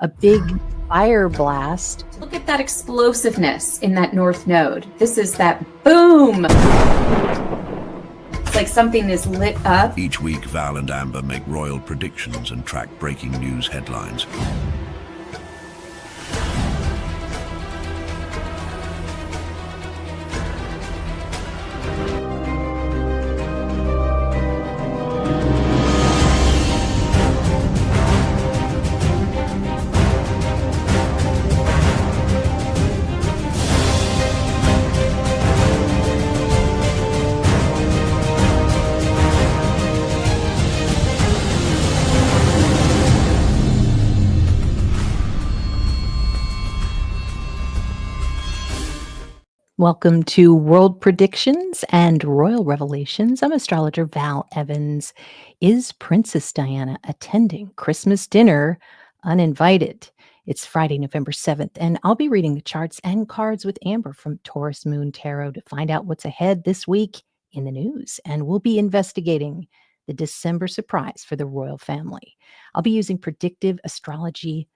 a big fire blast. Look at that explosiveness in that north node. This is that boom. It's like something is lit up. Each week, Val and Amber make royal predictions and track breaking news headlines. Welcome to World Predictions and Royal Revelations. I'm Astrologer Val Evans. Is Princess Diana attending Christmas dinner uninvited? It's Friday, November 7th, and I'll be reading the charts and cards with Amber from Taurus Moon Tarot to find out what's ahead this week in the news. And we'll be investigating the December surprise for the royal family. I'll be using predictive astrology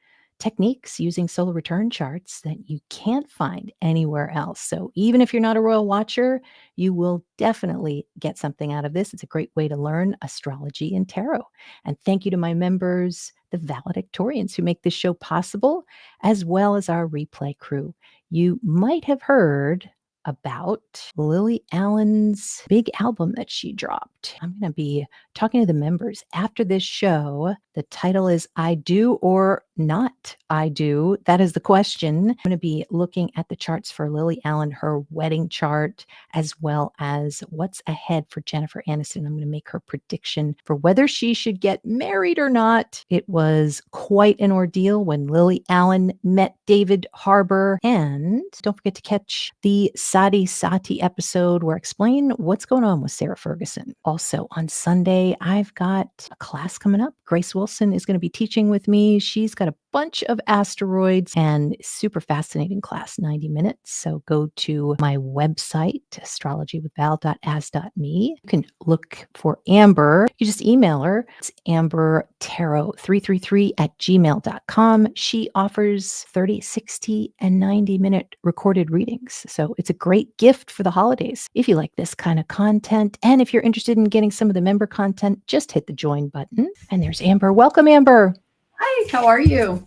techniques using solar return charts that you can't find anywhere else. So even if you're not a royal watcher, you will definitely get something out of this. It's a great way to learn astrology and tarot. And thank you to my members, the valedictorians who make this show possible, as well as our replay crew. You might have heard about Lily Allen's big album that she dropped. I'm going to be talking to the members after this show. The title is I Do or Not I Do. That is the question. I'm going to be looking at the charts for Lily Allen, her wedding chart, as well as what's ahead for Jennifer Aniston. I'm going to make her prediction for whether she should get married or not. It was quite an ordeal when Lily Allen met David Harbour. And don't forget to catch the Sati Sati episode where I explain what's going on with Sarah Ferguson. Also on Sunday, I've got a class coming up. Grace Wilson is going to be teaching with me. She's got a bunch of asteroids and super fascinating class, 90 minutes. So go to my website, astrologywithval.as.me. You can look for Amber. You just email her. It's ambertarot333@gmail.com. She offers 30, 60, and 90-minute recorded readings. So it's a great gift for the holidays. If you like this kind of content, and if you're interested in getting some of the member content, just hit the join button. And there's Amber. Welcome, Amber. Hi, how are you?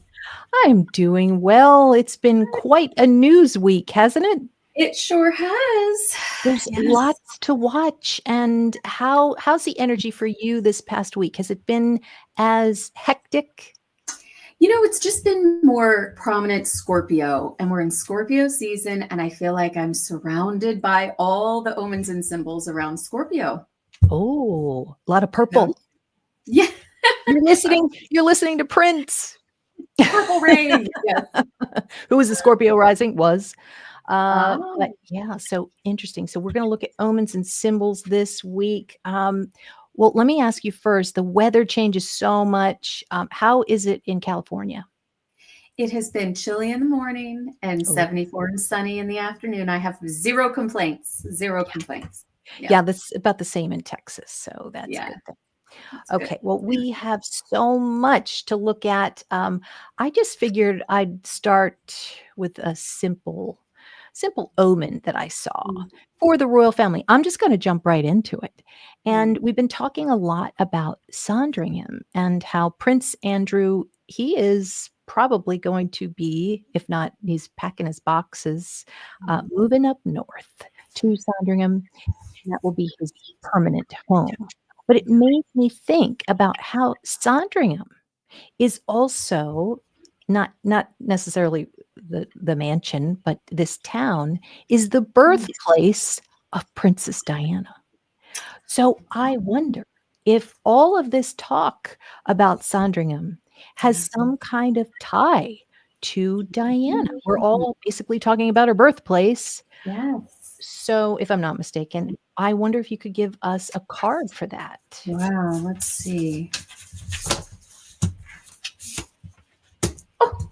I'm doing well. It's been quite a news week, hasn't it? It sure has. There's lots to watch. And how's the energy for you this past week? Has it been as hectic? You know, it's just been more prominent Scorpio, and we're in Scorpio season, and I feel like I'm surrounded by all the omens and symbols around Scorpio. Oh, a lot of purple. Yeah. You're listening to Prince. Purple rain. Yes. Who was the Scorpio rising? But yeah, so interesting. So we're going to look at omens and symbols this week. Well, let me ask you first, the weather changes so much. How is it in California? It has been chilly in the morning and 74 and sunny in the afternoon. I have zero complaints. Yeah, that's about the same in Texas. So that's good. Okay, well, we have so much to look at. I just figured I'd start with a simple omen that I saw for the royal family. I'm just going to jump right into it. And we've been talking a lot about Sandringham and how Prince Andrew, he is probably going to be, if not, he's packing his boxes, moving up north to Sandringham. And that will be his permanent home. But it made me think about how Sandringham is also not necessarily the mansion, but this town is the birthplace of Princess Diana. So I wonder if all of this talk about Sandringham has some kind of tie to Diana. We're all basically talking about her birthplace. Yes. So if I'm not mistaken, I wonder if you could give us a card for that. Wow, let's see. Oh,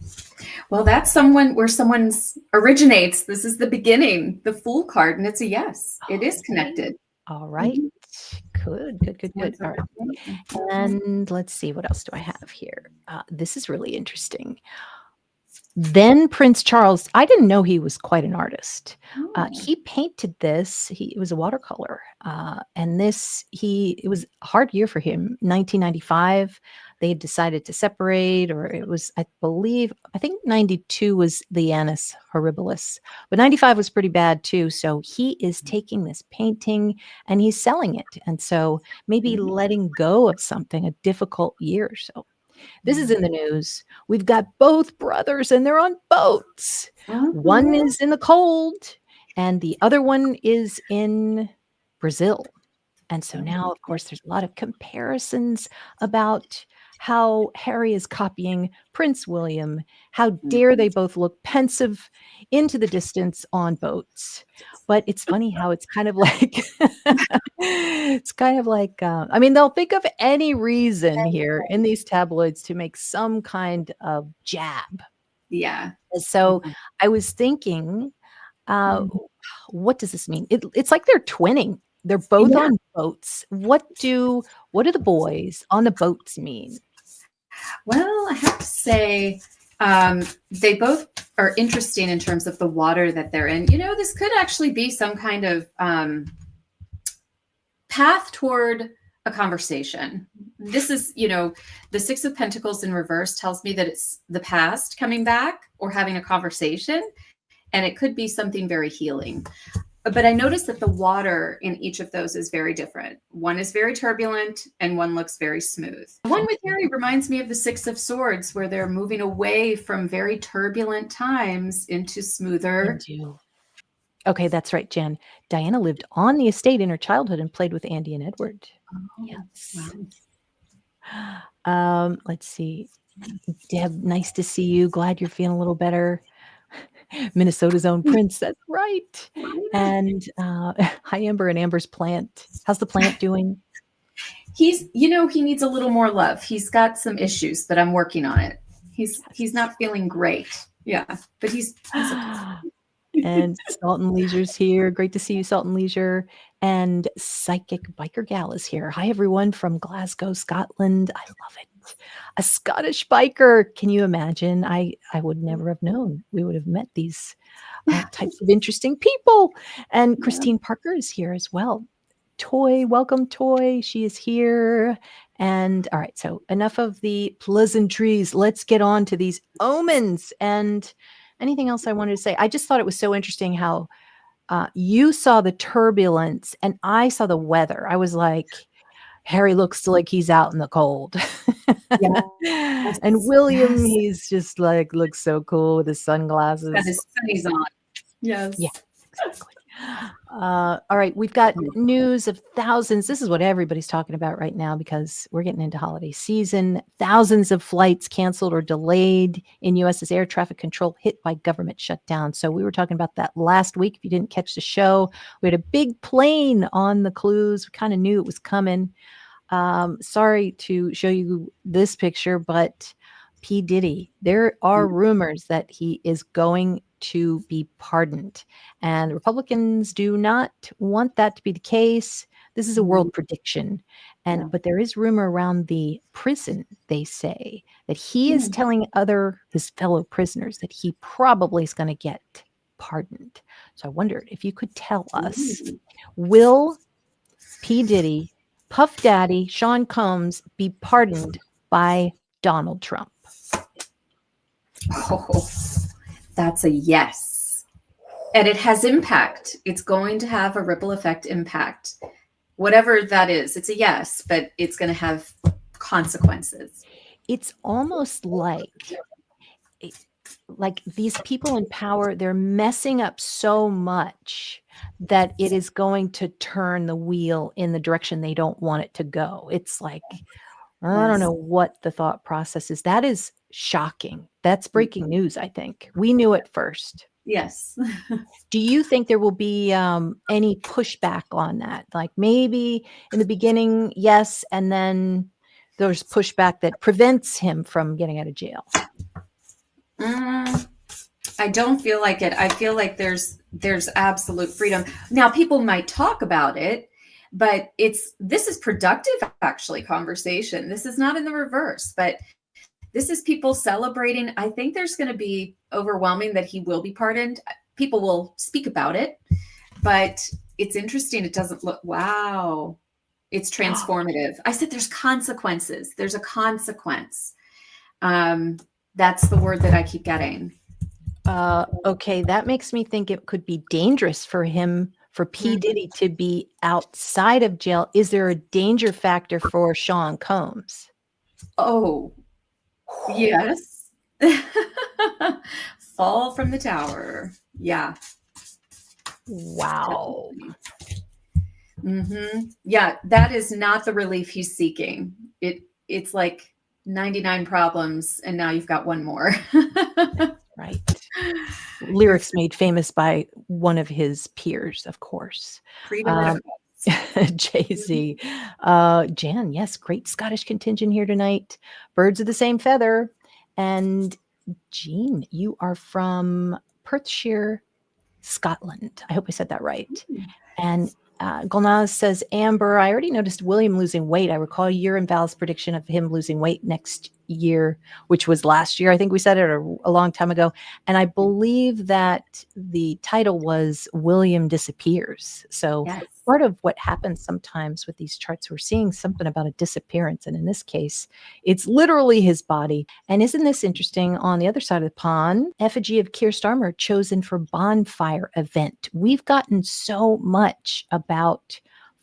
well, that's where someone originates. This is the beginning, the Fool card, and it's a yes. It is connected. All right. Good. All right. And let's see, what else do I have here? This is really interesting. Then Prince Charles, I didn't know he was quite an artist. He painted this. It was a watercolor, and it was a hard year for him. 1995, they had decided to separate, or it was, I think 92 was the Annus Horribilis, but 95 was pretty bad too. So he is taking this painting and he's selling it, and so maybe letting go of something, a difficult year. So this is in the news. We've got both brothers and they're on boats. One is in the cold and the other one is in Brazil. And so now, of course, there's a lot of comparisons about how Harry is copying Prince William. How dare they both look pensive into the distance on boats. But it's funny how it's kind of like, I mean, they'll think of any reason here in these tabloids to make some kind of jab. Yeah. So I was thinking, what does this mean? It's like they're twinning. They're both on boats. What do the boys on the boats mean? Well, I have to say, they both are interesting in terms of the water that they're in. This could actually be some kind of path toward a conversation. This is, the Six of Pentacles in reverse tells me that it's the past coming back or having a conversation, and it could be something very healing. But I noticed that the water in each of those is very different. One is very turbulent and one looks very smooth. The one with Harry reminds me of the Six of Swords, where they're moving away from very turbulent times into smoother. Okay, that's right, Jen. Diana lived on the estate in her childhood and played with Andy and Edward. Yes. Wow. Let's see. Deb, nice to see you. Glad you're feeling a little better. Minnesota's own Prince. That's right. And hi, Amber and Amber's plant. How's the plant doing? He needs a little more love. He's got some issues, but I'm working on it. He's not feeling great. Yeah, but he's And Salt and Leisure's here. Great to see you, Salt and Leisure. And Psychic Biker Gal is here. Hi, everyone from Glasgow, Scotland. I love it. A Scottish biker. Can you imagine? I would never have known we would have met these types of interesting people. And Christine Parker is here as well. Toy, welcome, Toy. She is here. And all right, so enough of the pleasantries. Let's get on to these omens. And anything else I wanted to say? I just thought it was so interesting how you saw the turbulence and I saw the weather. I was like, Harry looks like he's out in the cold. And William, he's just like, looks so cool with his sunglasses. Got his sunnies on. Yes. Yeah, exactly. All right, we've got news of thousands. This is what everybody's talking about right now because we're getting into holiday season. Thousands of flights canceled or delayed in U.S.'s air traffic control hit by government shutdown. So we were talking about that last week. If you didn't catch the show, we had a big plane on the clues. We kind of knew it was coming. Sorry to show you this picture, but P. Diddy, there are rumors that he is going to be pardoned. And Republicans do not want that to be the case. This is a world prediction. But there is rumor around the prison, they say, that he is telling his fellow prisoners that he probably is going to get pardoned. So I wondered if you could tell us, will P. Diddy, Puff Daddy, Sean Combs be pardoned by Donald Trump? Oh, that's a yes. And it has impact. It's going to have a ripple effect impact. Whatever that is, it's a yes, but it's going to have consequences. It's almost like these people in power, they're messing up so much that it is going to turn the wheel in the direction they don't want it to go. It's like, I don't know what the thought process is. That is shocking. That's breaking news, I think. We knew it first. Yes. Do you think there will be any pushback on that? Like maybe in the beginning, yes, and then there's pushback that prevents him from getting out of jail? I don't feel like it. I feel like there's absolute freedom. Now, people might talk about it, But this is productive, actually, conversation. This is not in the reverse, but this is people celebrating. I think there's going to be overwhelming that he will be pardoned. People will speak about it, but it's interesting. It doesn't look, wow, it's transformative. I said there's consequences. There's a consequence. That's the word that I keep getting. Okay, that makes me think it could be dangerous for him, for P. Diddy to be outside of jail. Is there a danger factor for Sean Combs? Oh, yes. Fall from the tower. Yeah. Wow. Yeah, that is not the relief he's seeking. It's like 99 problems, and now you've got one more. Right. Lyrics made famous by one of his peers, of course. Jay-Z. Jan, yes, great Scottish contingent here tonight. Birds of the same feather. And Jean, you are from Perthshire, Scotland. I hope I said that right. And Golnaz says, Amber, I already noticed William losing weight. I recall your and Val's prediction of him losing weight next year, which was last year. I think we said it a long time ago. And I believe that the title was William Disappears. So Yes. Part of what happens sometimes with these charts, we're seeing something about a disappearance. And in this case, it's literally his body. And isn't this interesting? On the other side of the pond, effigy of Keir Starmer chosen for bonfire event. We've gotten so much about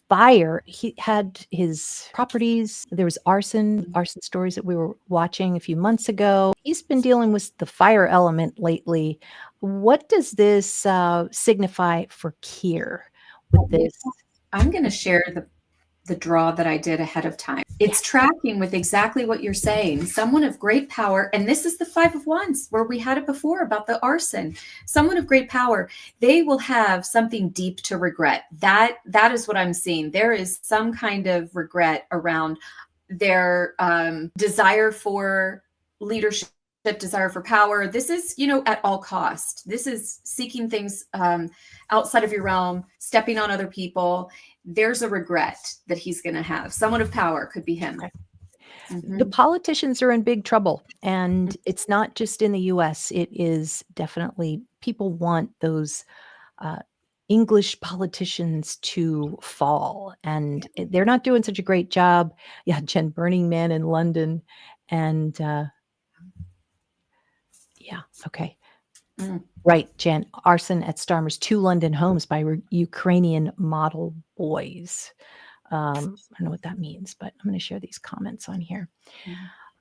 fire. He had his properties. There was arson stories that we were watching a few months ago. He's been dealing with the fire element lately. What does this signify for Keir with this? I'm going to share the draw that I did ahead of time. It's tracking with exactly what you're saying. Someone of great power, and this is the 5 of Wands where we had it before about the arson. Someone of great power, they will have something deep to regret. That is what I'm seeing. There is some kind of regret around their desire for leadership, desire for power. This is, at all cost. This is seeking things outside of your realm, stepping on other people. There's a regret that he's going to have. Someone of power could be him. Okay. The politicians are in big trouble, and it's not just in the US. It is definitely, people want those English politicians to fall, and they're not doing such a great job. Yeah, Jen, Burning Man in London, and yeah, okay. Right, Jen. Arson at Starmer's 2 London homes by Ukrainian model boys. I don't know what that means, but I'm going to share these comments on here.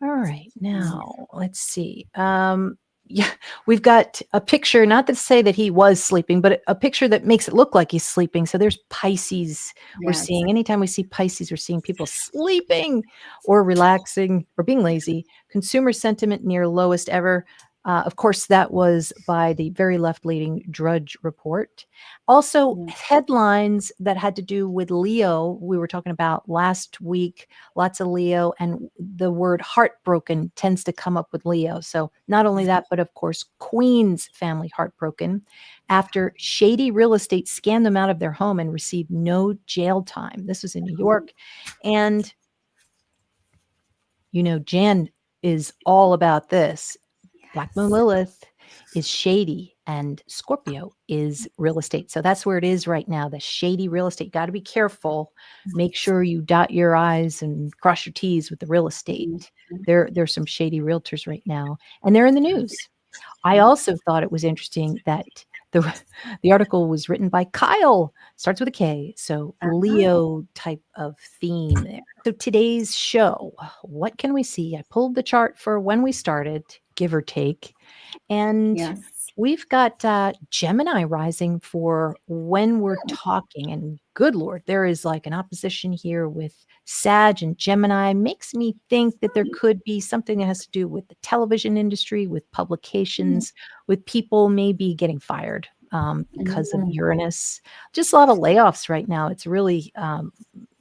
All right, now let's see. Yeah, we've got a picture, not to say that he was sleeping, but a picture that makes it look like he's sleeping. So there's Pisces. We're seeing, anytime we see Pisces, we're seeing people sleeping or relaxing or being lazy. Consumer sentiment near lowest ever. Of course, that was by the very left-leaning Drudge Report. Also, headlines that had to do with Leo. We were talking about last week, lots of Leo, and the word heartbroken tends to come up with Leo. So not only that, but of course, Queen's family heartbroken after Shady Real Estate scammed them out of their home and received no jail time. This was in New York. And, Jan is all about this. Black Moon Lilith is shady and Scorpio is real estate. So that's where it is right now. The shady real estate. Got to be careful. Make sure you dot your I's and cross your T's with the real estate. There's some shady realtors right now, and they're in the news. I also thought it was interesting that the article was written by Kyle, starts with a K. So Leo type of theme there. So today's show, what can we see? I pulled the chart for when we started, give or take. And we've got Gemini rising for when we're talking. And good Lord, there is like an opposition here with Sag and Gemini. Makes me think that there could be something that has to do with the television industry, with publications, with people maybe getting fired because of Uranus. Just a lot of layoffs right now. It's really,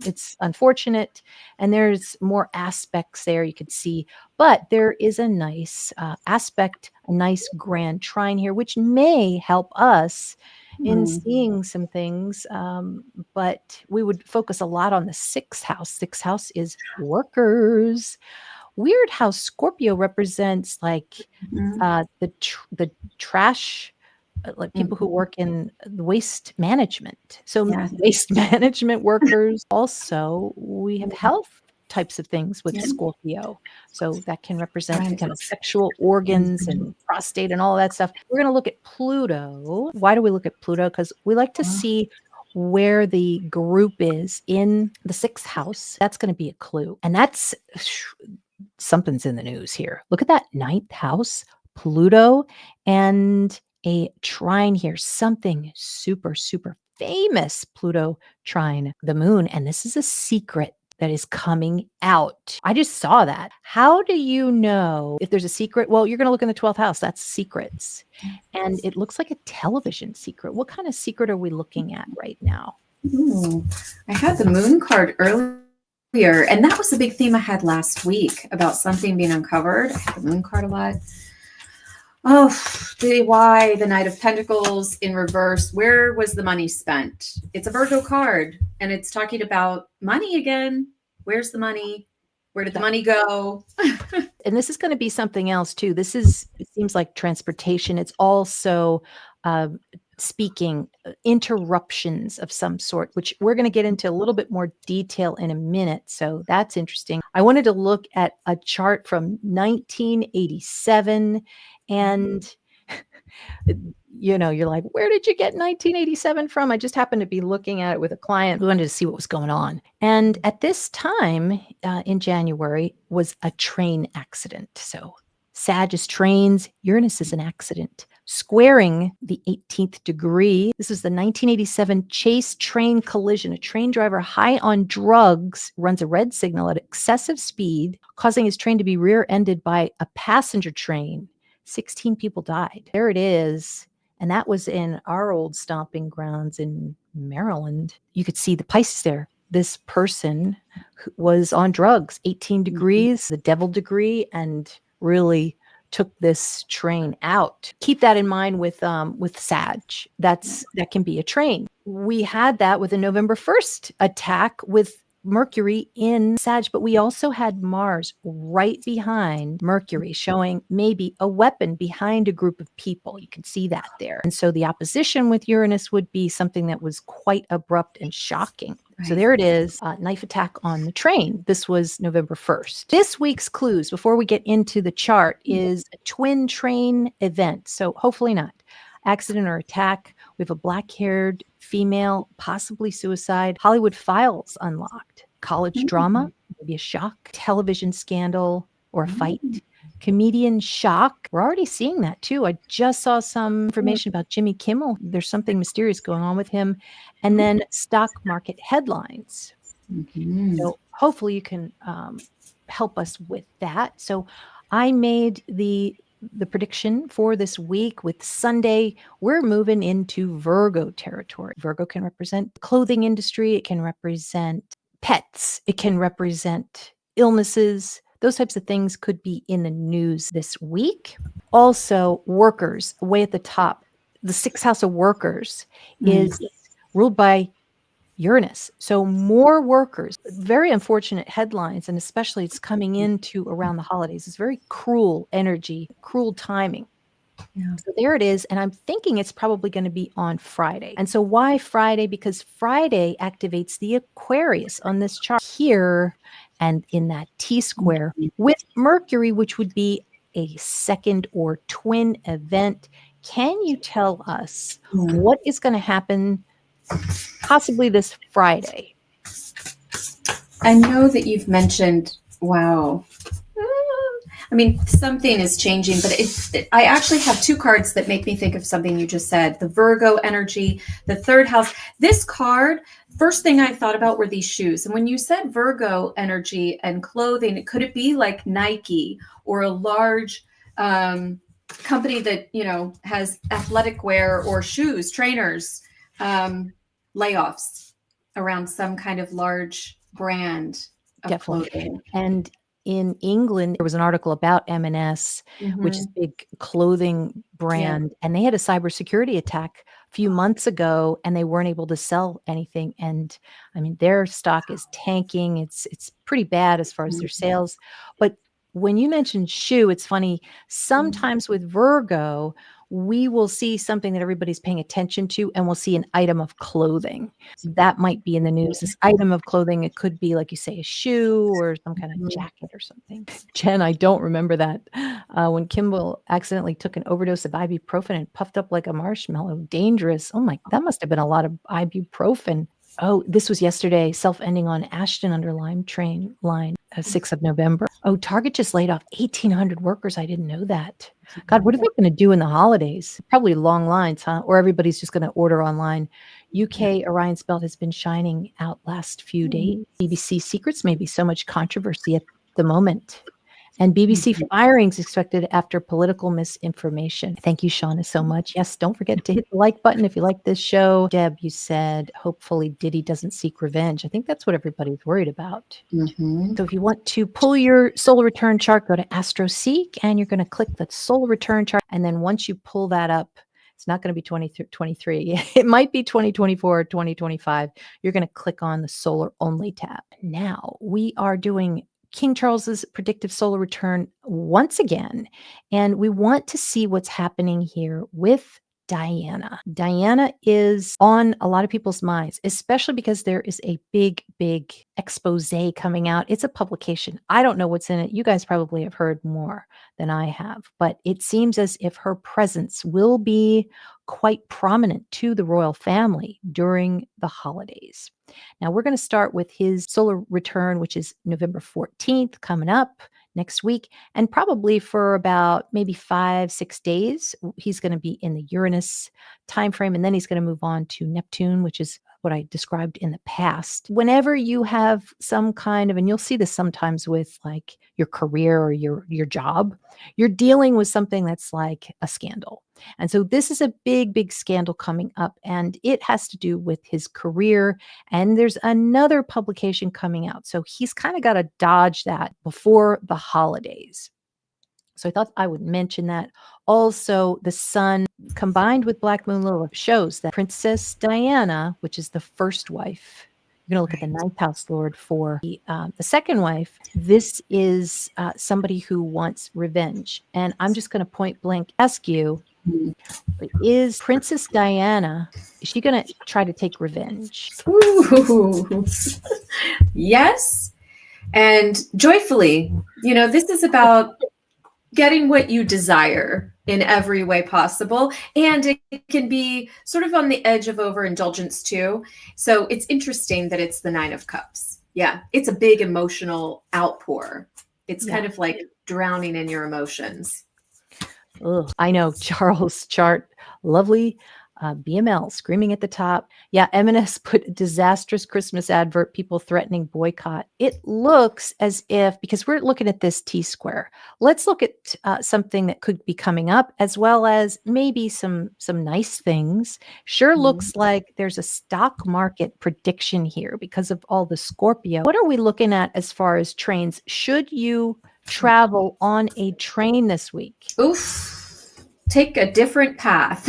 it's unfortunate. And there's more aspects there you could see. But there is a nice aspect, a nice grand trine here, which may help us in Hmm. seeing some things, but we would focus a lot on the sixth house. Sixth house is workers. Weird how Scorpio represents like Mhm. the trash, like people who work in the waste management. So Yeah. waste management workers. Also, we have health types of things with Yeah. Scorpio. So that can represent Right. kind of sexual organs and prostate and all that stuff. We're going to look at Pluto. Why do we look at Pluto? Because we like to see where the group is in the sixth house. That's going to be a clue. And that's something's in the news here. Look at that ninth house, Pluto, and a trine here. Something super, super famous Pluto trine the moon. And this is a secret that is coming out. I just saw that. How do you know if there's a secret? Well, you're going to look in the 12th house. That's secrets. And it looks like a television secret. What kind of secret are we looking at right now? Ooh, I had the moon card earlier, and that was a big theme I had last week about something being uncovered. I had the moon card a lot. Oh, why the Knight of Pentacles in reverse? Where was the money spent? It's a Virgo card, and it's talking about money again. Where's the money? Where did the money go? And this is going to be something else too. It seems like transportation. It's also speaking interruptions of some sort, which we're going to get into a little bit more detail in a minute. So that's interesting. I wanted to look at a chart from 1987, and you're like, where did you get 1987 from? I just happened to be looking at it with a client who wanted to see what was going on. And at this time in January was a train accident. So Sag is trains, Uranus is an accident. Squaring the 18th degree. This is the 1987 Chase train collision. A train driver high on drugs runs a red signal at excessive speed, causing his train to be rear-ended by a passenger train. 16 people died. There it is. And that was in our old stomping grounds in Maryland. You could see the Pisces there. This person was on drugs, 18 degrees, the devil degree, and really took this train out. Keep that in mind with Sag. That can be a train. We had that with a November 1st attack with Mercury in Sag, but we also had Mars right behind Mercury, showing maybe a weapon behind a group of people. You can see that there. And so the opposition with Uranus would be something that was quite abrupt and shocking. Right. So there it is, knife attack on the train. This was November 1st. This week's clues, before we get into the chart, is a twin train event. So hopefully not. Accident or attack. We have a black-haired female, possibly suicide. Hollywood files unlocked. College drama, maybe a shock. Television scandal or a fight. Comedian shock. We're already seeing that too. I just saw some information about Jimmy Kimmel. There's something mysterious going on with him. And then stock market headlines. So hopefully you can help us with that. So I made the prediction for this week with Sunday. We're moving into Virgo territory. Virgo can represent the clothing industry. It can represent pets. It can represent illnesses. Those types of things could be in the news this week. Also, workers, way at the top. The sixth house of workers is ruled by Uranus. So more workers, very unfortunate headlines, and especially it's coming into around the holidays. It's very cruel energy, cruel timing. Yeah. So there it is. And I'm thinking it's probably going to be on Friday. And so why Friday? Because Friday activates the Aquarius on this chart here and in that T-square with Mercury, which would be a second or twin event. Can you tell us what is going to happen possibly this Friday? I know that you've mentioned, wow. I mean, something is changing, but I actually have two cards that make me think of something you just said. The Virgo energy, the third house. This card, first thing I thought about were these shoes. And when you said Virgo energy and clothing, could it be like Nike or a large company that, has athletic wear or shoes, trainers, layoffs around some kind of large brand of clothing? And in England, there was an article about M&S, which is a big clothing brand, and they had a cybersecurity attack few months ago and they weren't able to sell anything. And I mean, their stock is tanking. It's pretty bad as far as their sales. But when you mentioned shoe, it's funny. Sometimes with Virgo, we will see something that everybody's paying attention to, and we'll see an item of clothing that might be in the news. This item of clothing, it could be, like you say, a shoe or some kind of jacket or something. Jen, I don't remember that. When Kimball accidentally took an overdose of ibuprofen and puffed up like a marshmallow. Dangerous. Oh my, that must have been a lot of ibuprofen. Oh, this was yesterday, self-ending on Ashton under Lime Train line, 6th of November. Oh, Target just laid off 1,800 workers. I didn't know that. God, what are they going to do in the holidays? Probably long lines, huh? Or everybody's just going to order online. UK Orion's belt has been shining out last few days. BBC secrets, maybe so much controversy at the moment. And BBC firings expected after political misinformation. Thank you, Shauna, so much. Yes, don't forget to hit the like button if you like this show. Deb, you said, hopefully Diddy doesn't seek revenge. I think that's what everybody's worried about. So if you want to pull your solar return chart, go to AstroSeek, and you're going to click the solar return chart. And then once you pull that up, it's not going to be 2023. It might be 2024 or 2025. You're going to click on the solar only tab. Now we are doing King Charles's predictive solar return once again, and we want to see what's happening here with Diana. Diana is on a lot of people's minds, especially because there is a big expose coming out. It's a publication. I don't know what's in it. You guys probably have heard more than I have, but it seems as if her presence will be quite prominent to the royal family during the holidays. Now we're going to start with his solar return, which is November 14th, coming up next week. And probably for about maybe 5-6 days, he's going to be in the Uranus timeframe. And then he's going to move on to Neptune, which is what I described in the past. Whenever you have some kind of, and you'll see this sometimes with like your career or your job, you're dealing with something that's like a scandal. And so this is a big scandal coming up, and it has to do with his career. And there's another publication coming out. So he's kind of got to dodge that before the holidays. So I thought I would mention that. Also, the sun combined with Black Moon Lilith shows that Princess Diana, which is the first wife, you're going to look at the ninth house lord for the second wife. This is somebody who wants revenge. And I'm just going to point blank ask you, is Princess Diana, is she going to try to take revenge? Ooh. Yes. And joyfully, this is about getting what you desire in every way possible. And it can be sort of on the edge of overindulgence too. So it's interesting that it's the 9 of Cups. Yeah. It's a big emotional outpour. It's kind of like drowning in your emotions. Ugh, I know Charles' chart, lovely BML screaming at the top. Yeah, M&S put a disastrous Christmas advert, people threatening boycott. It looks as if, because we're looking at this T-square, let's look at something that could be coming up, as well as maybe some nice things. Sure looks like there's a stock market prediction here because of all the Scorpio. What are we looking at as far as trains? Should you travel on a train this week? Oof. Take a different path.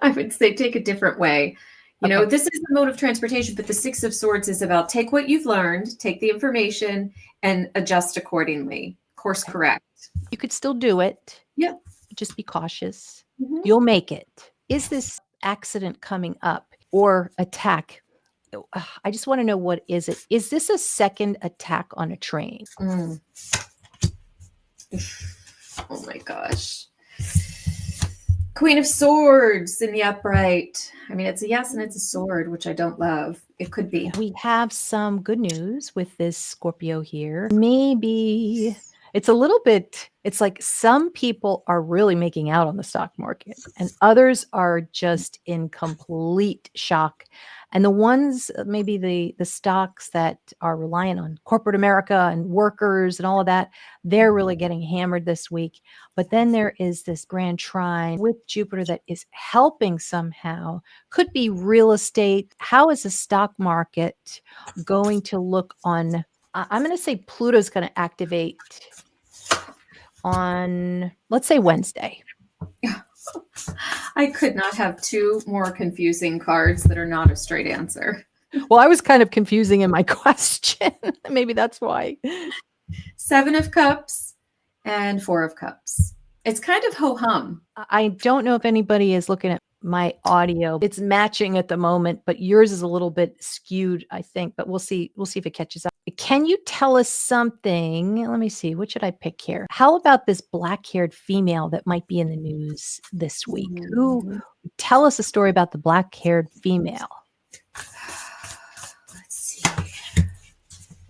I would say take a different way. This is the mode of transportation, but the 6 of Swords is about take what you've learned, take the information, and adjust accordingly. Course correct. You could still do it. Yep. Just be cautious. You'll make it. Is this accident coming up or attack? I just want to know, what is it? Is this a second attack on a train? Oh my gosh. Queen of Swords in the upright. I mean, it's a yes and it's a sword, which I don't love. It could be. We have some good news with this Scorpio here. Maybe it's a little bit, it's like some people are really making out on the stock market and others are just in complete shock. And the ones, maybe the stocks that are reliant on corporate America and workers and all of that, they're really getting hammered this week. But then there is this grand trine with Jupiter that is helping somehow. Could be real estate. How is the stock market going to look on? I'm going to say Pluto's going to activate on, let's say, Wednesday. I could not have two more confusing cards that are not a straight answer. Well, I was kind of confusing in my question. Maybe that's why. 7 of Cups and 4 of Cups. It's kind of ho-hum. I don't know if anybody is looking at my audio. It's matching at the moment, but yours is a little bit skewed, I think, but we'll see. We'll see if it catches up. Can you tell us something? Let me see. What should I pick here? How about this black-haired female that might be in the news this week? Who tell us a story about the black-haired female? Let's see.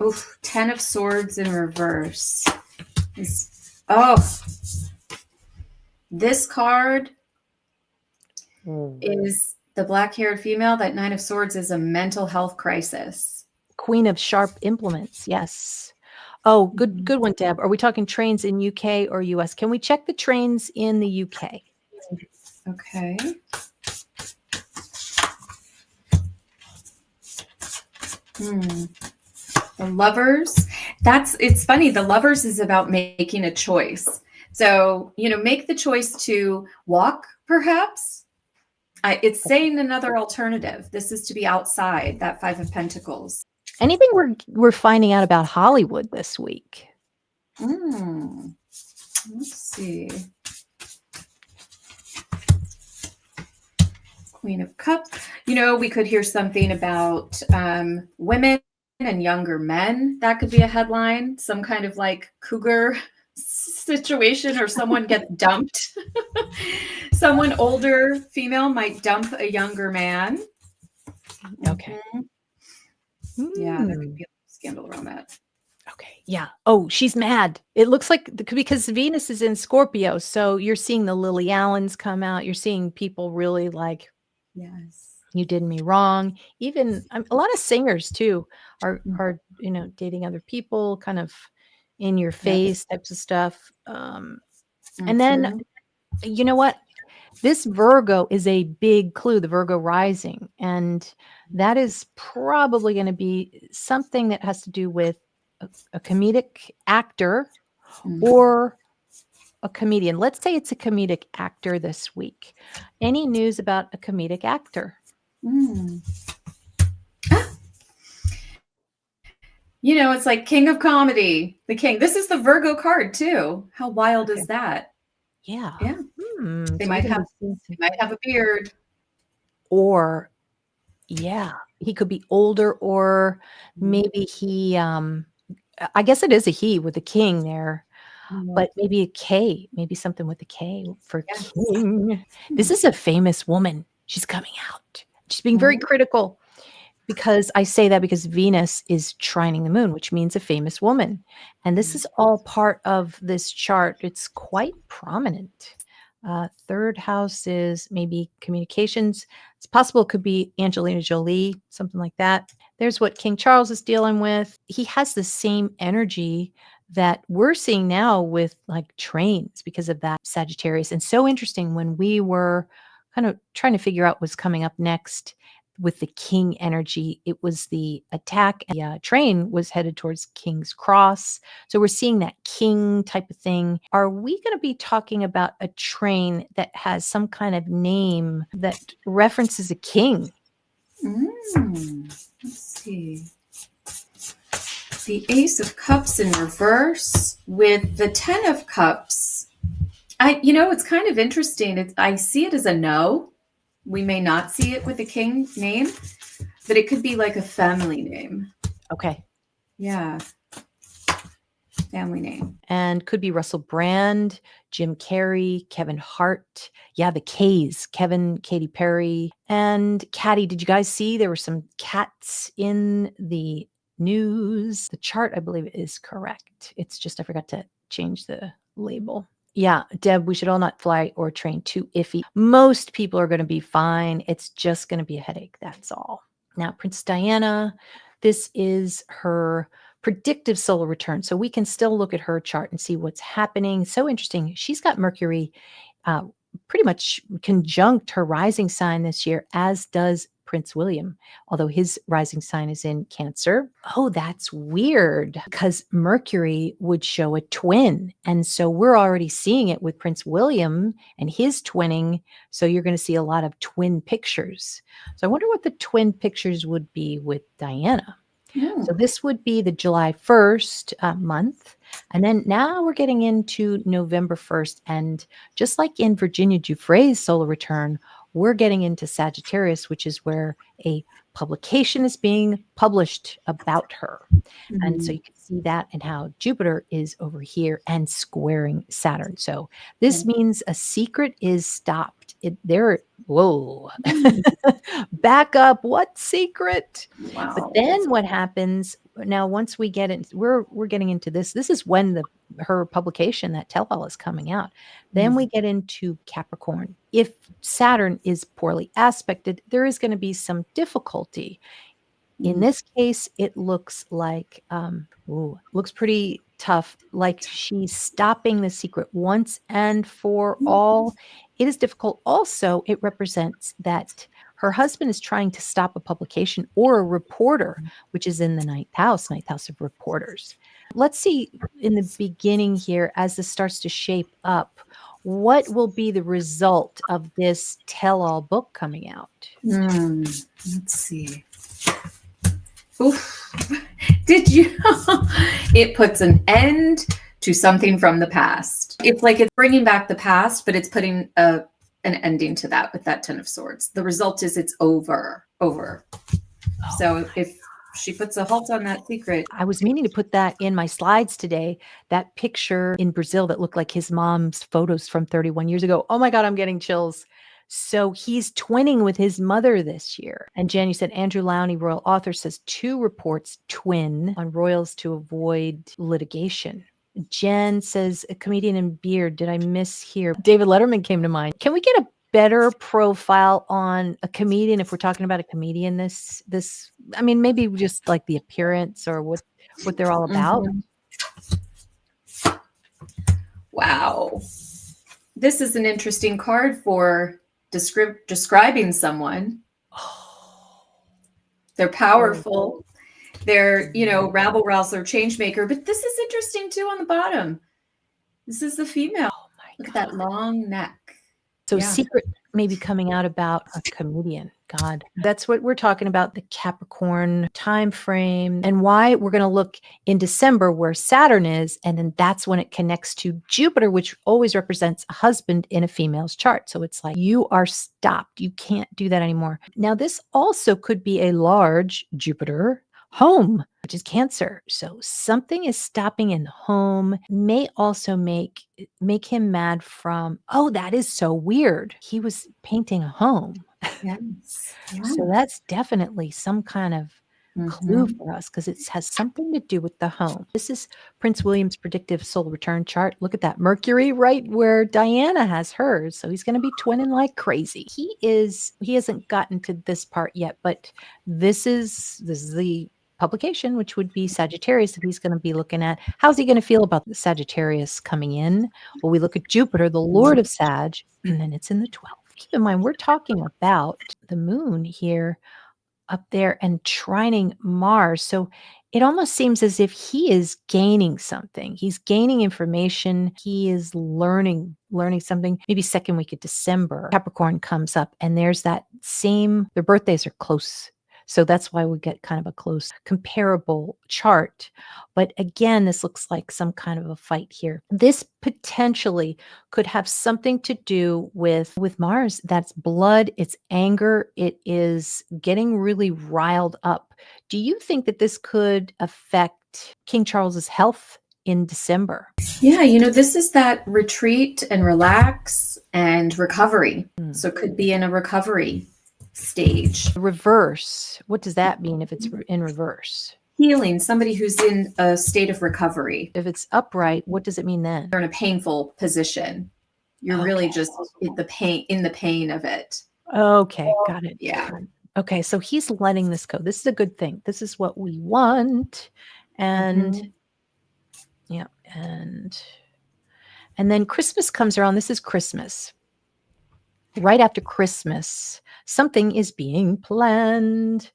Oof, 10 of Swords in reverse. This card is the black-haired female. That 9 of Swords is a mental health crisis. Queen of Sharp Implements. Yes. Oh, good one, Deb. Are we talking trains in UK or US? Can we check the trains in the UK? Okay. The Lovers. It's funny. The Lovers is about making a choice. So, make the choice to walk, perhaps. It's saying another alternative. This is to be outside, that 5 of Pentacles. Anything we're finding out about Hollywood this week? Let's see. Queen of Cups. We could hear something about women and younger men. That could be a headline. Some kind of like cougar situation, or someone gets dumped. Someone older female might dump a younger man. Okay. Yeah, there could be a scandal around that. Okay. Yeah. Oh, she's mad. It looks like because Venus is in Scorpio. So you're seeing the Lily Allens come out. You're seeing people really like, yes, you did me wrong. Even a lot of singers too are dating other people, kind of in your face types of stuff. And then, you know what? This Virgo is a big clue, the Virgo rising. And that is probably going to be something that has to do with a comedic actor or a comedian. Let's say it's a comedic actor this week. Any news about a comedic actor? It's like King of Comedy, the King. This is the Virgo card too. How wild is that? Yeah. Yeah. They might have a beard. Or he could be older, or maybe he I guess it is a he with the king there. But maybe a K, maybe something with a K for king. This is a famous woman. She's coming out. She's being very critical, because I say that because Venus is trining the moon, which means a famous woman. And this is all part of this chart. It's quite prominent. Third house is maybe communications. It's possible it could be Angelina Jolie, something like that. There's what King Charles is dealing with. He has the same energy that we're seeing now with like trains because of that Sagittarius. And so interesting, when we were kind of trying to figure out what's coming up next with the King energy, it was the attack. The train was headed towards King's Cross. So we're seeing that King type of thing. Are we going to be talking about a train that has some kind of name that references a king? Let's see. The Ace of Cups in reverse with the 10 of Cups. It's kind of interesting. I see it as a no. We may not see it with the King name, but it could be like a family name. Okay. Yeah. Family name. And could be Russell Brand, Jim Carrey, Kevin Hart. Yeah, the K's, Kevin, Katy Perry, and Caddy. Did you guys see there were some cats in the news? The chart, I believe, is correct. It's just I forgot to change the label. Yeah, Deb, we should all not fly or train too iffy. Most people are going to be fine. It's just going to be a headache. That's all. Now, Princess Diana, this is her predictive solar return. So we can still look at her chart and see what's happening. So interesting. She's got Mercury pretty much conjunct her rising sign this year, as does Prince William, although his rising sign is in Cancer. Oh, that's weird, because Mercury would show a twin. And so we're already seeing it with Prince William and his twinning. So you're going to see a lot of twin pictures. So I wonder what the twin pictures would be with Diana. So this would be the July 1st month. And then now we're getting into November 1st. And just like in Virginia Giuffre's solar return, we're getting into Sagittarius, which is where a publication is being published about her. And so you can see that and how Jupiter is over here and squaring Saturn. So this means a secret is stopped. Whoa, back up. What secret? Wow. But then what happens now, once we get in, we're getting into this. This is when her publication, that tell-all, is coming out. Then we get into Capricorn. If Saturn is poorly aspected, there is going to be some difficulty. In this case, it looks like, looks pretty tough, like she's stopping the secret once and for all. It is difficult. Also, it represents that her husband is trying to stop a publication or a reporter, which is in the ninth house of reporters. Let's see in the beginning here, as this starts to shape up, what will be the result of this tell-all book coming out? Let's see. Oof. Did you? It puts an end to something from the past. It's like it's bringing back the past, but it's putting an ending to that with that Ten of Swords. The result is it's over. So if she puts a halt on that secret. I was meaning to put that in my slides today, that picture in Brazil that looked like his mom's photos from 31 years ago. Oh my God, I'm getting chills. So he's twinning with his mother this year. And Jen, you said Andrew Lowney, royal author, says 2 reports twin on royals to avoid litigation. Jen says a comedian in beard. Did I miss here? David Letterman came to mind. Can we get a better profile on a comedian if we're talking about a comedian? I mean, maybe just like the appearance or what they're all about. Wow. This is an interesting card for describing someone. They're powerful. They're, rabble rouser, change maker. But this is interesting too on the bottom. This is the female. Look at that long neck. So secret maybe coming out about a comedian. God, that's what we're talking about, the Capricorn time frame, and why we're going to look in December where Saturn is. And then that's when it connects to Jupiter, which always represents a husband in a female's chart. So it's like you are stopped. You can't do that anymore. Now, this also could be a large Jupiter home, which is Cancer. So something is stopping in the home. May also make him mad from, that is so weird. He was painting a home. Yes. So that's definitely some kind of clue for us, because it has something to do with the home. This is Prince William's predictive solar return chart. Look at that Mercury right where Diana has hers. So he's going to be twinning like crazy. He hasn't gotten to this part yet, but this is the publication, which would be Sagittarius, that he's going to be looking at. How's he going to feel about the Sagittarius coming in? Well, we look at Jupiter, the Lord of Sag, and then it's in the 12th. Keep in mind, we're talking about the moon here up there and trining Mars. So it almost seems as if he is gaining something. He's gaining information. He is learning something. Maybe second week of December, Capricorn comes up, and there's that same, their birthdays are close. So that's why we get kind of a close comparable chart. But again, this looks like some kind of a fight here. This potentially could have something to do with Mars. That's blood, it's anger, it is getting really riled up. Do you think that this could affect King Charles's health in December? Yeah, this is that retreat and relax and recovery. So it could be in a recovery stage. Reverse. What does that mean if it's in reverse? Healing, somebody who's in a state of recovery. If it's upright, what does it mean then? They're in a painful position. You're really just in the pain of it. Okay, got it. Yeah. Okay, so he's letting this go. This is a good thing. This is what we want. And and then Christmas comes around. This is Christmas. right after Christmas, something is being planned.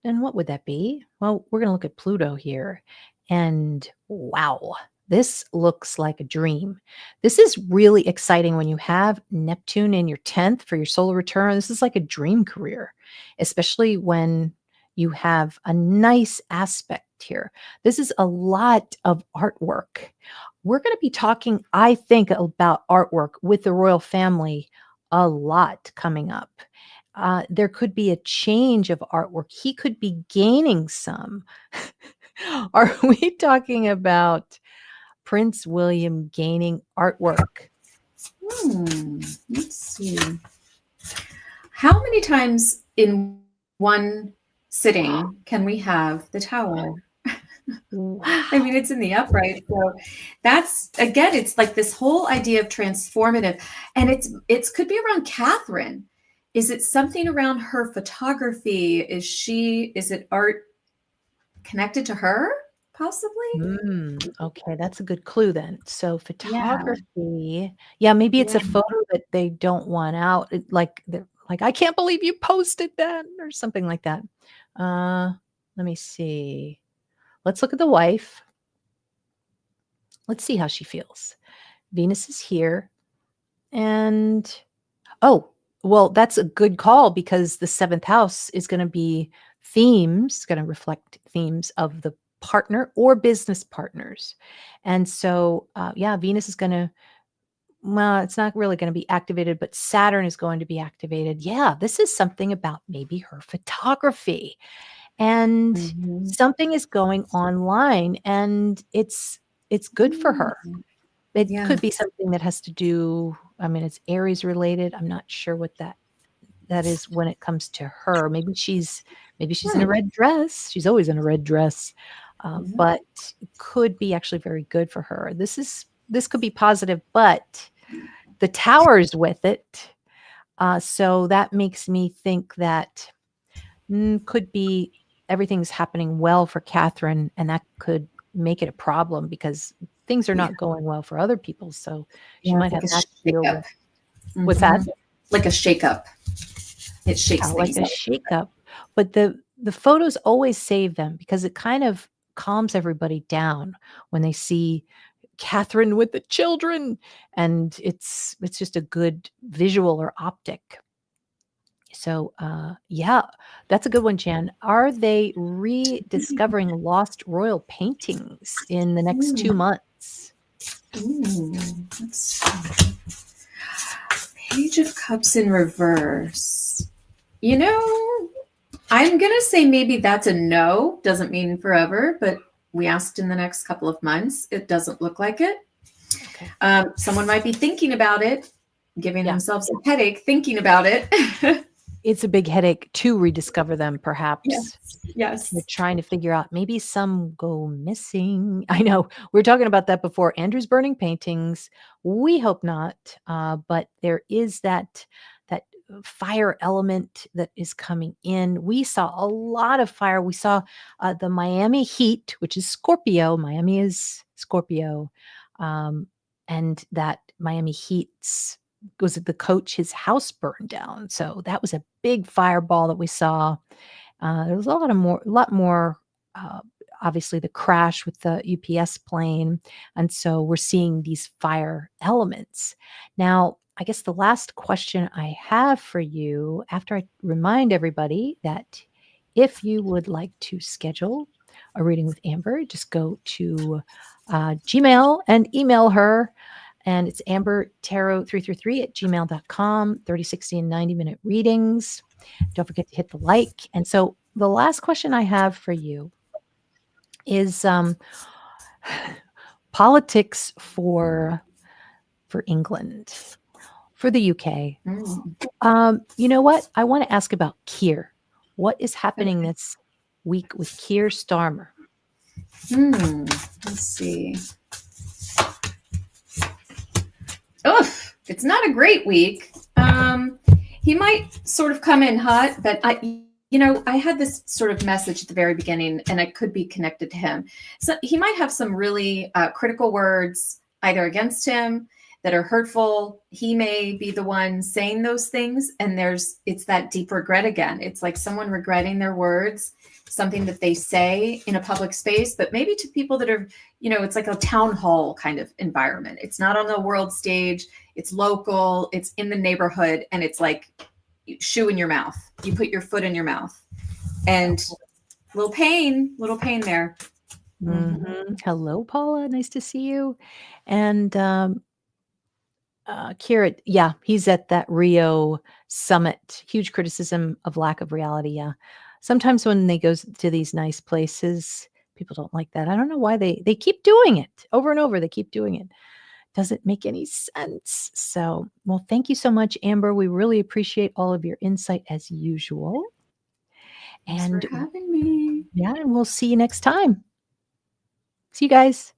And what would that be? Well, we're going to look at Pluto here. And wow, this looks like a dream. This is really exciting when you have Neptune in your 10th for your solar return. This is like a dream career, especially when you have a nice aspect here. This is a lot of artwork. We're going to be talking, I think, about artwork with the royal family a lot coming up. There could be a change of artwork. He could be gaining some. Are we talking about Prince William gaining artwork? Let's see. How many times in one sitting can we have the tower? Wow. I mean, it's in the upright. So that's, again, it's like this whole idea of transformative. And it's could be around Catherine. Is it something around her photography? Is it art connected to her, possibly? Okay, that's a good clue then. So Yeah. photography, yeah, maybe it's a Yeah. photo that they don't want out. Like they're like, I can't believe you posted that, or something like that. Let me see. Let's look at the wife. Let's see how she feels. Venus is here. And oh, well, that's a good call because the seventh house is going to be going to reflect themes of the partner or business partners. And so, yeah, Venus is going to, well, it's not really going to be activated, but Saturn is going to be activated. Yeah, this is something about maybe her photography. And something is going online, and it's good for her. It Yeah. could be something that has to do, I mean, it's Aries related. I'm not sure what that is when it comes to her. Maybe she's in a red dress. She's always in a red dress. But it could be actually very good for her. This could be positive, but the tower's with it. So that makes me think that could be everything's happening well for Catherine, and that could make it a problem because things are not going well for other people. So she might have that to deal with. What's that? Like a shakeup. It shakes Yeah, like things a up. shakeup. But the photos always save them because it kind of calms everybody down when they see Catherine with the children, and it's just a good visual or optic. So, yeah, that's a good one, Jan. Are they rediscovering lost royal paintings in the next 2 months? Let's see. Page of Cups in reverse. You know, I'm going to say maybe that's a no. Doesn't mean forever, but we asked in the next couple of months. It doesn't look like it. Okay. Someone might be thinking about it, giving Yeah. themselves a headache thinking about it. It's a big headache to rediscover them, perhaps. Yes. They're trying to figure out, maybe some go missing. I know we were talking about that before. Andrew's burning paintings. We hope not. But there is that fire element that is coming in. We saw a lot of fire. We saw the Miami heat, which is Scorpio. Miami is Scorpio. And that Miami heat's was it the coach, his house burned down. So that was a big fireball that we saw. There was a lot more, obviously the crash with the UPS plane. And so we're seeing these fire elements. Now, I guess the last question I have for you, after I remind everybody that if you would like to schedule a reading with Amber, just go to Gmail and email her. And it's ambertarot333@gmail.com, 30, 60, and 90-minute readings. Don't forget to hit the like. And so the last question I have for you is politics for England, for the UK. You know what? I want to ask about Keir. What is happening this week with Keir Starmer? Let's see. It's not a great week. He might sort of come in hot, but I had this sort of message at the very beginning, and it could be connected to him. So he might have some really critical words either against him, that are hurtful. He may be the one saying those things, and it's that deep regret again. It's like someone regretting their words, something that they say in a public space, but maybe to people that are, it's like a town hall kind of environment. It's not on the world stage. It's local. It's in the neighborhood, and it's like shoe in your mouth. You put your foot in your mouth, and little pain there. Hello, Paula. Nice to see you. And Keir, yeah, he's at that Rio summit. Huge criticism of lack of reality. Yeah. Sometimes when they go to these nice places, people don't like that. I don't know why they keep doing it over and over. They keep doing it. Doesn't make any sense. So, well, thank you so much, Amber. We really appreciate all of your insight as usual. Thanks for having me. Yeah, and we'll see you next time. See you guys.